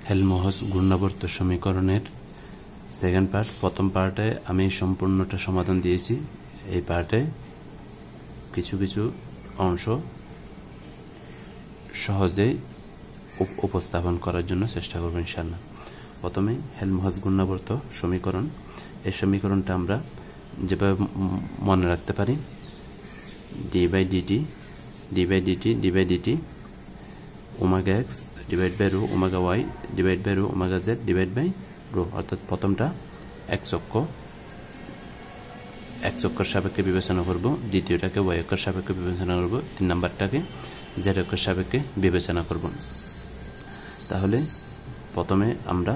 হেলমহোলটজ ঘূর্ণাবর্ত সমীকরণের second part. প্রথম পার্টে আমি সম্পূর্ণটা সমাধান দিয়েছি। এই পার্টে কিছু কিছু অংশ সহজেই উপস্থাপন করার জন্য চেষ্টা করব ইনশাআল্লাহ। প্রথমে হেলমহোলটজ ঘূর্ণাবর্ত সমীকরণ। এই সমীকরণটা আমরা যেভাবে মনে রাখতে পারি, d/dt omega x divide by rho omega y divide by rho omega z divide by rho. অর্থাৎ প্রথমটা এক্স অক্ষর সাপেক্ষে বিবেচনা করব, দ্বিতীয়টাকে ওয়াই অক্ষর সাপেক্ষে বিবেচনা করব, 3 নাম্বারটাকে জেড অক্ষর সাপেক্ষে বিবেচনা করব। তাহলে প্রথমে আমরা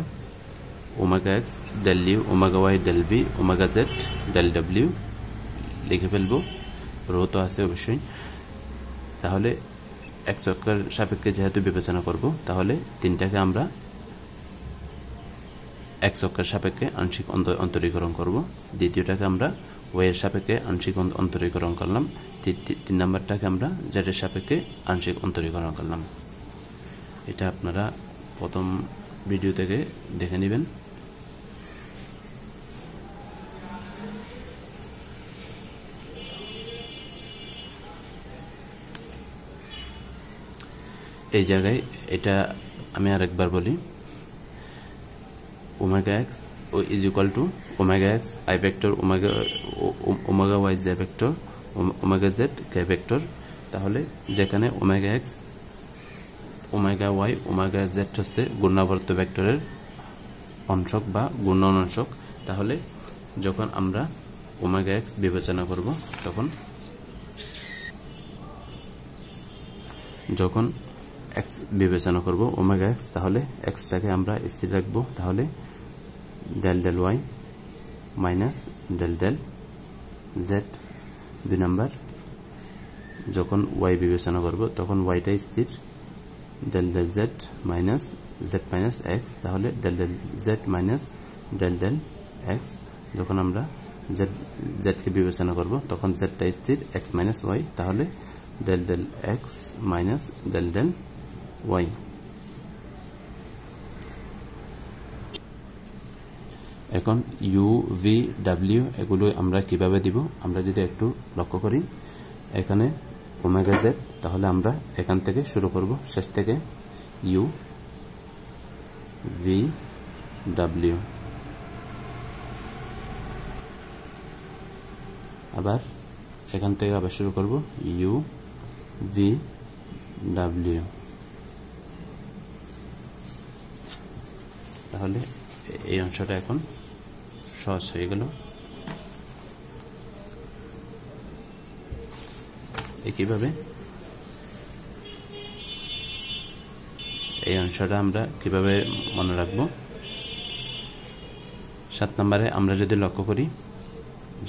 omega x del u omega y del v omega z del ডব্লিউ লিখে ফেলব। রো তো আছে অবশ্যই। তাহলে এক্স অক্ষর সাপেক্ষে যেহেতু বিবেচনা করব, তাহলে তিনটাকে আমরা এক্স অক্ষর সাপেক্ষে আংশিক অন্তরীকরণ করব। দ্বিতীয়টাকে আমরা ওয়াই এর সাপেক্ষে আংশিক অন্তরীকরণ করলাম। 3 নাম্বারটাকে আমরা জেড এর সাপেক্ষে আংশিক অন্তরীকরণ করলাম। এটা আপনারা প্রথম ভিডিও থেকে দেখে নেবেন। এই জায়গায় এটা আমি আরেকবার বলি, omega x is equal to omega x i vector omega y j vector omega z k vector. তাহলে যেখানে omega x omega y omega z হচ্ছে ঘূর্ণাবর্ত ভেক্টরের অংশক বা ঘূর্ণন অংশক। তাহলে যখন আমরা ওমেগা এক্স বিবেচনা করব, যখন এক্স বিবেচনা করব ওমেগা এক্স, তাহলে এক্সটাকে আমরা স্থির রাখবো। তাহলে del del y minus del del z. 2 number, যখন ওয়াই বিবেচনা করব তখন ওয়াইটা স্থির, del del z minus z minus x. তাহলে del del z minus del del x. যখন আমরা জেডকে বিবেচনা করব তখন জেডটা স্থির, এক্স মাইনাস ওয়াই। তাহলে del del x minus del del y. এখন ইউ ভি ডাব্লিউ এগুলো আমরা কিভাবে দিব, আমরা যদি একটু লক্ষ্য করি, এখানে ওমেগা জেড, তাহলে আমরা এখান থেকে শুরু করব, শেষ থেকে ইউ ভি ডাব্লিউ। আবার এখান থেকে আবার শুরু করব, ইউ ভি ডাব্লিউ। তাহলে এই অংশটা এখন সহজ হয়ে গেল। একইভাবে এই অংশটা আমরা কিভাবে মনে রাখবো, 7 নম্বরে আমরা যদি লক্ষ্য করি,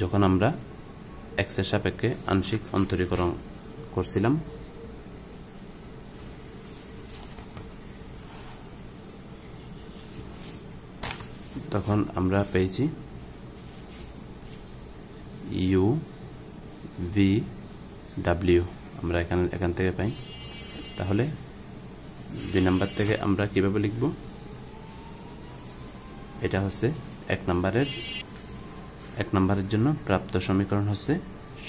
যখন আমরা এক্স এর সাপেক্ষে আংশিক অন্তরীকরণ করছিলাম, তখন আমরা পেয়েছি ইউ ভি ডাব্লিউ, আমরা এখান থেকে পাই। তাহলে 2 নাম্বার থেকে আমরা কিভাবে লিখব, এটা হচ্ছে 1 নাম্বারের জন্য প্রাপ্ত সমীকরণ হচ্ছে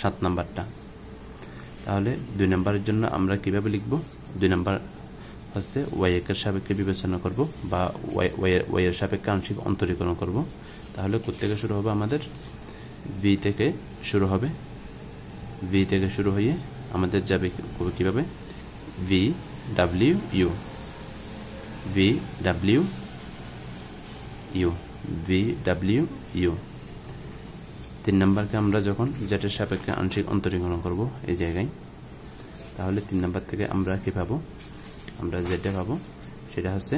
7 নাম্বারটা। তাহলে 2 নাম্বারের জন্য আমরা কিভাবে লিখব, 2 নাম্বার হচ্ছে ওয়াই এর সাপেক্ষে বিবেচনা করব বা ওয়াই এর সাপেক্ষে আংশিক অন্তরীকরণ করব। তাহলে কোত্থেকে শুরু হবে, আমাদের ভি থেকে শুরু হবে। ভি থেকে শুরু হয়ে আমাদের যাবে কিভাবে, V W you v W you v W you. 3 নাম্বারকে আমরা যখন জেডের সাপেক্ষে আংশিক অন্তরীকরণ করব এই জায়গায়, তাহলে 3 নাম্বার থেকে আমরা কি পাবো, আমরা জেডে পাবো। সেটা হচ্ছে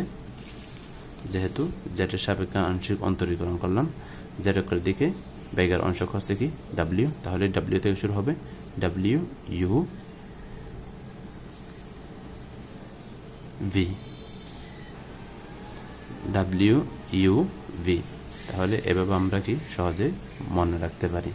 যেহেতু জেডের সাপেক্ষে আংশিক অন্তরীকরণ করলাম, জেড অক্ষের দিকে বেগের অংশক হচ্ছে কি ডাব্লিউ। তাহলে ডাব্লিউ থেকে শুরু হবে, W you v W U V. তাহলে এভাবে আমরা কি সহজে মনে রাখতে পারি।